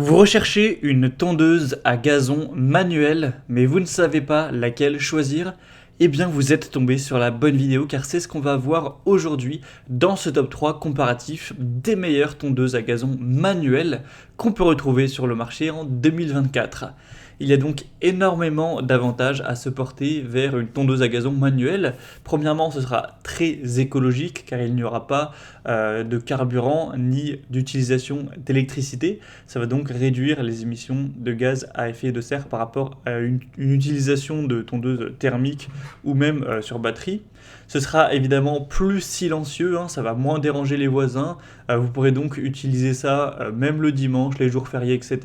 Vous recherchez une tondeuse à gazon manuelle, mais vous ne savez pas laquelle choisir? Eh bien, vous êtes tombé sur la bonne vidéo car c'est ce qu'on va voir aujourd'hui dans ce top 3 comparatif des meilleures tondeuses à gazon manuelles qu'on peut retrouver sur le marché en 2024. Il y a donc énormément d'avantages à se porter vers une tondeuse à gazon manuelle. Premièrement, ce sera très écologique car il n'y aura pas de carburant ni d'utilisation d'électricité. Ça va donc réduire les émissions de gaz à effet de serre par rapport à une utilisation de tondeuse thermique ou même sur batterie. Ce sera évidemment plus silencieux, hein, ça va moins déranger les voisins. Vous pourrez donc utiliser ça même le dimanche, les jours fériés, etc.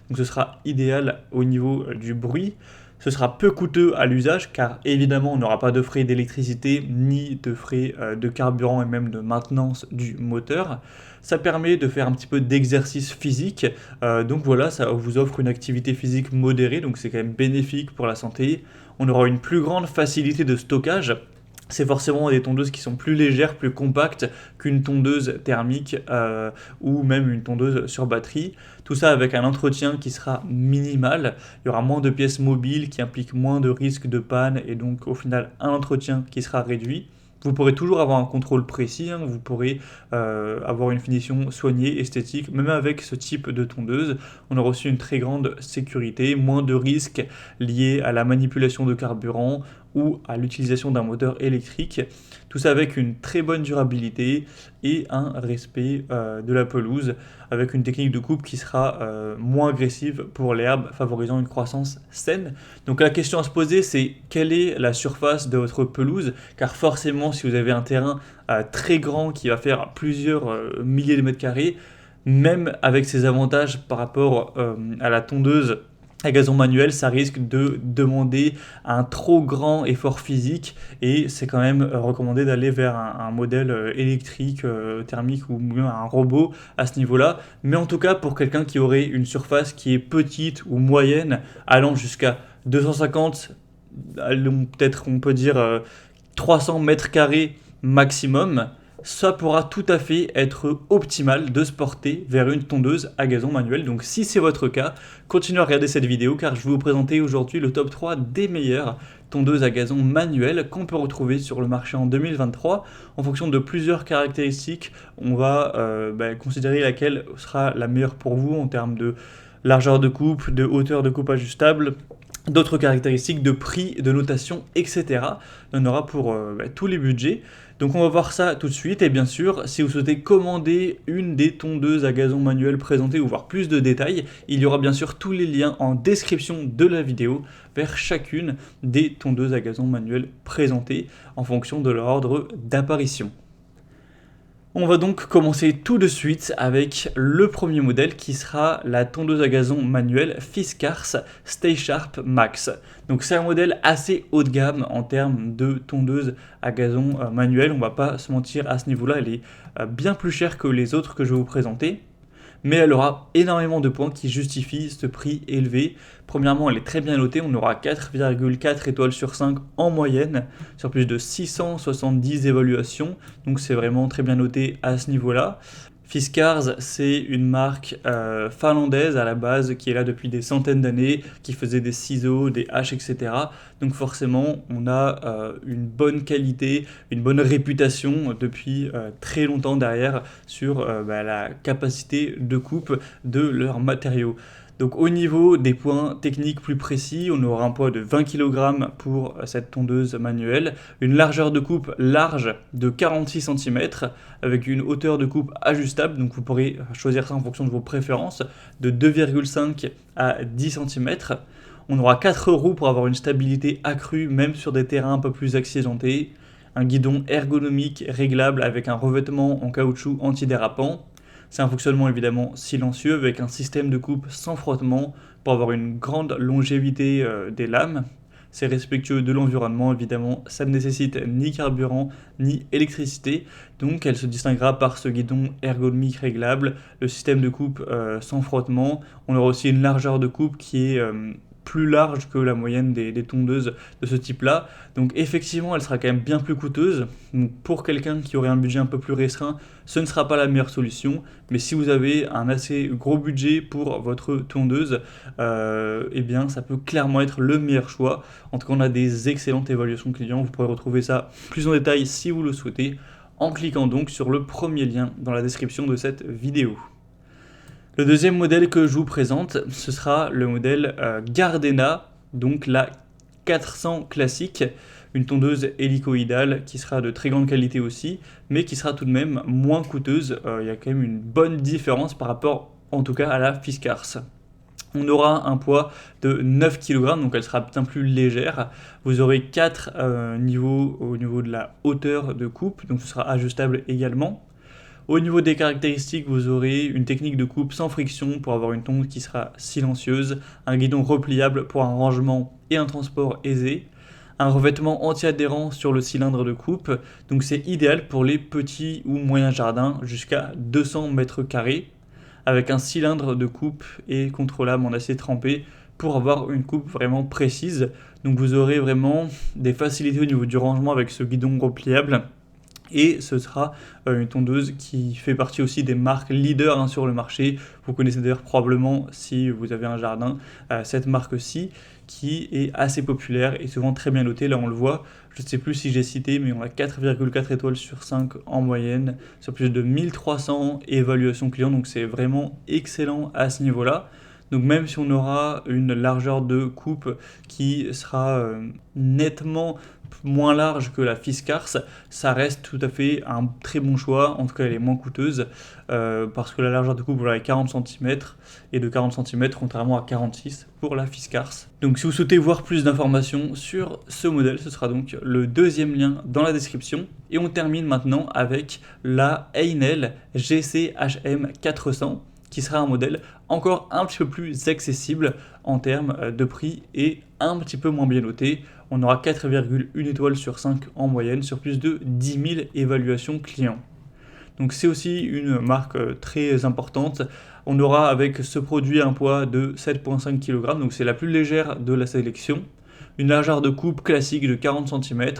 Donc ce sera idéal au niveau du bruit. Ce sera peu coûteux à l'usage car évidemment on n'aura pas de frais d'électricité ni de frais de carburant et même de maintenance du moteur. Ça permet de faire un petit peu d'exercice physique, donc voilà, ça vous offre une activité physique modérée, donc c'est quand même bénéfique pour la santé. On aura une plus grande facilité de stockage. C'est forcément des tondeuses qui sont plus légères, plus compactes qu'une tondeuse thermique ou même une tondeuse sur batterie. Tout ça avec un entretien qui sera minimal. Il y aura moins de pièces mobiles qui impliquent moins de risques de panne et donc au final un entretien qui sera réduit. Vous pourrez toujours avoir un contrôle précis, hein, vous pourrez avoir une finition soignée, esthétique, même avec ce type de tondeuse. On aura aussi une très grande sécurité, moins de risques liés à la manipulation de carburant ou à l'utilisation d'un moteur électrique. Tout ça avec une très bonne durabilité et un respect de la pelouse, avec une technique de coupe qui sera moins agressive pour l'herbe, favorisant une croissance saine. Donc la question à se poser, c'est quelle est la surface de votre pelouse? Car forcément, si vous avez un terrain très grand qui va faire plusieurs milliers de mètres carrés, même avec ses avantages par rapport à la tondeuse à gazon manuel, ça risque de demander un trop grand effort physique et c'est quand même recommandé d'aller vers un modèle électrique, thermique ou même un robot à ce niveau-là. Mais en tout cas, pour quelqu'un qui aurait une surface qui est petite ou moyenne, allant jusqu'à 250, peut-être on peut dire 300 mètres carrés maximum, ça pourra tout à fait être optimal de se porter vers une tondeuse à gazon manuel. Donc si c'est votre cas, continuez à regarder cette vidéo car je vais vous présenter aujourd'hui le top 3 des meilleures tondeuses à gazon manuelles qu'on peut retrouver sur le marché en 2023. En fonction de plusieurs caractéristiques, on va considérer laquelle sera la meilleure pour vous en termes de largeur de coupe, de hauteur de coupe ajustable, d'autres caractéristiques de prix, de notation, etc. Il y en aura pour tous les budgets. Donc on va voir ça tout de suite et bien sûr si vous souhaitez commander une des tondeuses à gazon manuel présentées ou voir plus de détails, il y aura bien sûr tous les liens en description de la vidéo vers chacune des tondeuses à gazon manuel présentées en fonction de leur ordre d'apparition. On va donc commencer tout de suite avec le premier modèle qui sera la tondeuse à gazon manuelle Fiskars Stay Sharp Max. Donc c'est un modèle assez haut de gamme en termes de tondeuse à gazon manuelle, on va pas se mentir à ce niveau-là, elle est bien plus chère que les autres que je vais vous présenter. Mais elle aura énormément de points qui justifient ce prix élevé. Premièrement, elle est très bien notée, on aura 4,4 étoiles sur 5 en moyenne, sur plus de 670 évaluations, donc c'est vraiment très bien noté à ce niveau-là. Fiskars, c'est une marque finlandaise à la base qui est là depuis des centaines d'années, qui faisait des ciseaux, des haches, etc. Donc forcément, on a une bonne qualité, une bonne réputation depuis très longtemps derrière sur la capacité de coupe de leurs matériaux. Donc au niveau des points techniques plus précis, on aura un poids de 20 kg pour cette tondeuse manuelle, une largeur de coupe large de 46 cm avec une hauteur de coupe ajustable, donc vous pourrez choisir ça en fonction de vos préférences, de 2,5 à 10 cm. On aura 4 roues pour avoir une stabilité accrue même sur des terrains un peu plus accidentés, un guidon ergonomique réglable avec un revêtement en caoutchouc antidérapant. C'est un fonctionnement évidemment silencieux avec un système de coupe sans frottement pour avoir une grande longévité des lames. C'est respectueux de l'environnement évidemment, ça ne nécessite ni carburant ni électricité, donc elle se distinguera par ce guidon ergonomique réglable, le système de coupe sans frottement. On aura aussi une largeur de coupe qui est plus large que la moyenne des tondeuses de ce type-là. Donc effectivement, elle sera quand même bien plus coûteuse. Donc pour quelqu'un qui aurait un budget un peu plus restreint, ce ne sera pas la meilleure solution. Mais si vous avez un assez gros budget pour votre tondeuse, eh bien ça peut clairement être le meilleur choix. En tout cas, on a des excellentes évaluations clients. Vous pourrez retrouver ça plus en détail si vous le souhaitez en cliquant donc sur le premier lien dans la description de cette vidéo. Le deuxième modèle que je vous présente, ce sera le modèle Gardena, donc la 400 classique, une tondeuse hélicoïdale qui sera de très grande qualité aussi, mais qui sera tout de même moins coûteuse. Il y a quand même une bonne différence par rapport en tout cas à la Fiskars. On aura un poids de 9 kg, donc elle sera bien plus légère. Vous aurez 4 niveaux au niveau de la hauteur de coupe, donc ce sera ajustable également. Au niveau des caractéristiques, vous aurez une technique de coupe sans friction pour avoir une tonde qui sera silencieuse, un guidon repliable pour un rangement et un transport aisé, un revêtement anti-adhérent sur le cylindre de coupe, donc c'est idéal pour les petits ou moyens jardins jusqu'à 200 mètres carrés, avec un cylindre de coupe et contrôlable en acier trempé pour avoir une coupe vraiment précise. Donc vous aurez vraiment des facilités au niveau du rangement avec ce guidon repliable. Et ce sera une tondeuse qui fait partie aussi des marques leaders sur le marché. Vous connaissez d'ailleurs probablement, si vous avez un jardin, cette marque-ci qui est assez populaire et souvent très bien notée. Là on le voit, je ne sais plus si j'ai cité, mais on a 4,4 étoiles sur 5 en moyenne, sur plus de 1300 évaluations clients, donc c'est vraiment excellent à ce niveau-là. Donc même si on aura une largeur de coupe qui sera nettement moins large que la Fiskars, ça reste tout à fait un très bon choix. En tout cas, elle est moins coûteuse parce que la largeur de coupe voilà, est 40 cm et de 40 cm contrairement à 46 pour la Fiskars. Donc si vous souhaitez voir plus d'informations sur ce modèle, ce sera donc le deuxième lien dans la description. Et on termine maintenant avec la Heinel GC-HM 400 qui sera un modèle encore un petit peu plus accessible en termes de prix et un petit peu moins bien noté. On aura 4,1 étoiles sur 5 en moyenne sur plus de 10 000 évaluations clients. Donc c'est aussi une marque très importante. On aura avec ce produit un poids de 7,5 kg, donc c'est la plus légère de la sélection. Une largeur de coupe classique de 40 cm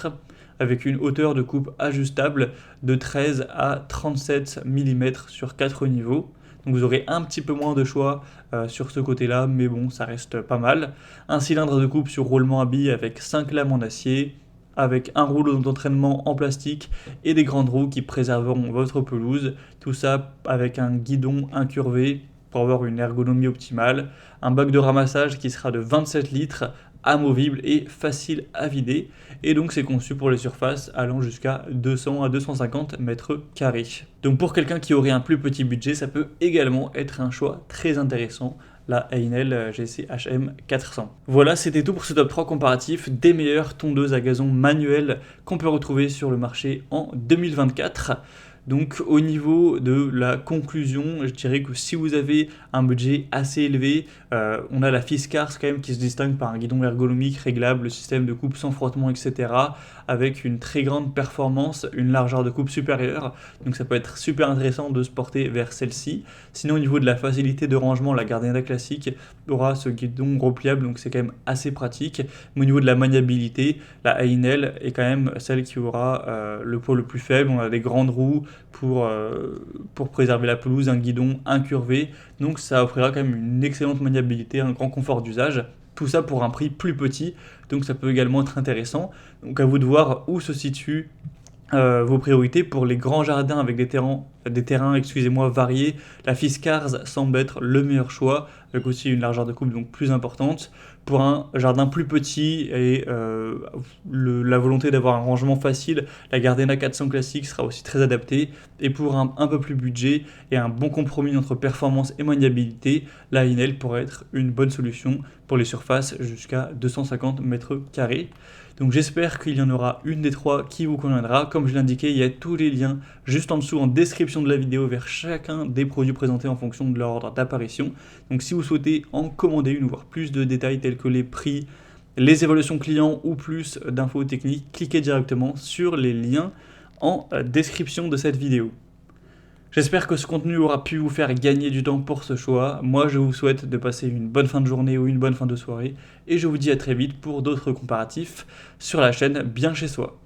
avec une hauteur de coupe ajustable de 13 à 37 mm sur 4 niveaux. Donc vous aurez un petit peu moins de choix sur ce côté-là, mais bon, ça reste pas mal. Un cylindre de coupe sur roulement à billes avec 5 lames en acier, avec un rouleau d'entraînement en plastique et des grandes roues qui préserveront votre pelouse. Tout ça avec un guidon incurvé pour avoir une ergonomie optimale. Un bac de ramassage qui sera de 27 litres, amovible et facile à vider. Et donc c'est conçu pour les surfaces allant jusqu'à 200 à 250 mètres carrés. Donc pour quelqu'un qui aurait un plus petit budget, ça peut également être un choix très intéressant, la Heinel GC-HM 400. Voilà, c'était tout pour ce top 3 comparatif des meilleures tondeuses à gazon manuelles qu'on peut retrouver sur le marché en 2024. Donc au niveau de la conclusion, je dirais que si vous avez un budget assez élevé, on a la Fiskars quand même qui se distingue par un guidon ergonomique réglable, le système de coupe sans frottement, etc. avec une très grande performance, une largeur de coupe supérieure. Donc ça peut être super intéressant de se porter vers celle-ci. Sinon au niveau de la facilité de rangement, la Gardena classique aura ce guidon repliable, donc c'est quand même assez pratique. Mais au niveau de la maniabilité, la Heinel est quand même celle qui aura le poids le plus faible. On a des grandes roues pour préserver la pelouse, un guidon incurvé, donc ça offrira quand même une excellente maniabilité, un grand confort d'usage, tout ça pour un prix plus petit, donc ça peut également être intéressant. Donc à vous de voir où se situent vos priorités. Pour les grands jardins avec des terrains variés, la Fiskars semble être le meilleur choix, avec aussi une largeur de coupe donc plus importante. Pour un jardin plus petit et la volonté d'avoir un rangement facile, la Gardena 400 classique sera aussi très adaptée. Et pour un peu plus budget et un bon compromis entre performance et maniabilité, la Heinel pourrait être une bonne solution pour les surfaces jusqu'à 250 mètres carrés. Donc j'espère qu'il y en aura une des trois qui vous conviendra. Comme je l'ai indiqué, il y a tous les liens juste en dessous en description de la vidéo vers chacun des produits présentés en fonction de leur ordre d'apparition. Donc si vous souhaitez en commander une ou voir plus de détails tels que les prix, les évaluations clients ou plus d'infos techniques, cliquez directement sur les liens en description de cette vidéo. J'espère que ce contenu aura pu vous faire gagner du temps pour ce choix. Moi, je vous souhaite de passer une bonne fin de journée ou une bonne fin de soirée. Et je vous dis à très vite pour d'autres comparatifs sur la chaîne Bien Chez Soi.